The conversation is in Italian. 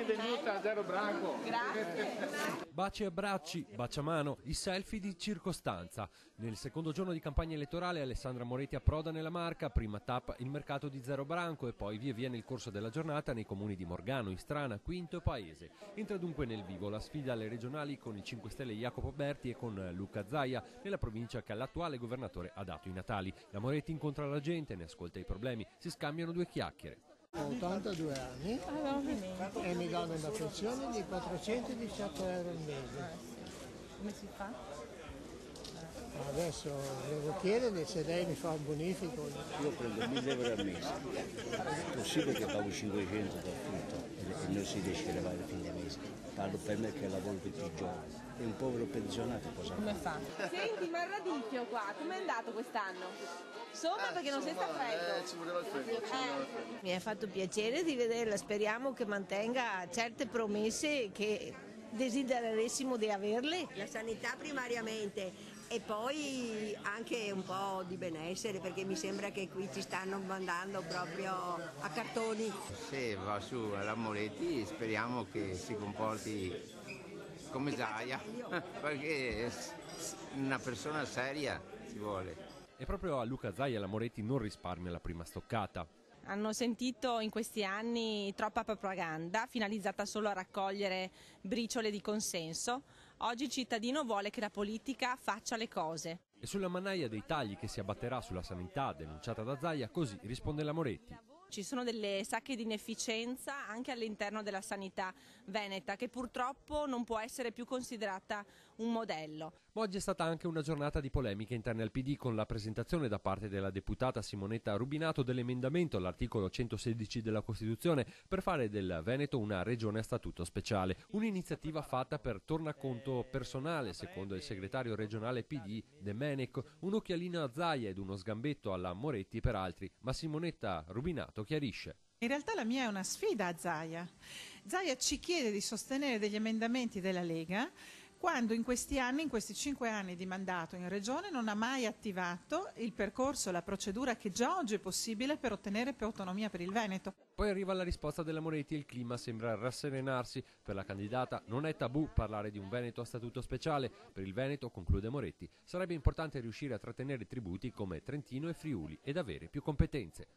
Benvenuta a Zero Branco. Grazie. Baci e abbracci, baciamano, i selfie di circostanza. Nel secondo giorno di campagna elettorale Alessandra Moretti approda nella Marca, prima tappa il mercato di Zero Branco e poi via via nel corso della giornata nei comuni di Morgano, Istrana, Quinto e Paese. Entra dunque nel vivo la sfida alle regionali con il 5 Stelle Jacopo Berti e con Luca Zaia nella provincia che l'attuale governatore ha dato i natali. La Moretti incontra la gente, ne ascolta i problemi, si scambiano due chiacchiere. Ho 82 anni e mi danno una pensione di 418 euro al mese. Come si fa? Adesso devo chiedere se lei mi fa un bonifico. Io prendo 1000 euro al mese, possibile che pago 500 per tutto e non si riesce a levare il fine mese. Parlo per me che lavoro tutti i giorni e un povero pensionato cosa Come fa? fa? Senti, ma il radicchio qua, com'è andato quest'anno? Insomma, perché non si sta freddo. Ci voleva il freddo. Mi ha fatto piacere di vederla, speriamo che mantenga certe promesse che desidereressimo di averle. La sanità primariamente e poi anche un po' di benessere, perché mi sembra che qui ci stanno mandando proprio a cartoni. Se va su alla Moretti speriamo che si comporti come Zaia, perché è una persona seria ci vuole. E proprio a Luca Zaia la Moretti non risparmia la prima stoccata. Hanno sentito in questi anni troppa propaganda finalizzata solo a raccogliere briciole di consenso. Oggi il cittadino vuole che la politica faccia le cose. E sulla mannaia dei tagli che si abbatterà sulla sanità denunciata da Zaia, così risponde la Moretti. Ci sono delle sacche di inefficienza anche all'interno della sanità veneta che purtroppo non può essere più considerata un modello. Ma oggi è stata anche una giornata di polemiche interne al PD con la presentazione da parte della deputata Simonetta Rubinato dell'emendamento all'articolo 116 della Costituzione per fare del Veneto una regione a statuto speciale. Un'iniziativa fatta per tornaconto personale, secondo il segretario regionale PD De Menec, un occhialino a Zaia ed uno sgambetto alla Moretti per altri, ma Simonetta Rubinato chiarisce. In realtà la mia è una sfida a Zaia. Zaia ci chiede di sostenere degli emendamenti della Lega quando in questi anni, in questi 5 anni di mandato in Regione, non ha mai attivato il percorso, la procedura che già oggi è possibile per ottenere più autonomia per il Veneto. Poi arriva la risposta della Moretti e il clima sembra rasserenarsi. Per la candidata non è tabù parlare di un Veneto a statuto speciale. Per il Veneto, conclude Moretti, sarebbe importante riuscire a trattenere tributi come Trentino e Friuli ed avere più competenze.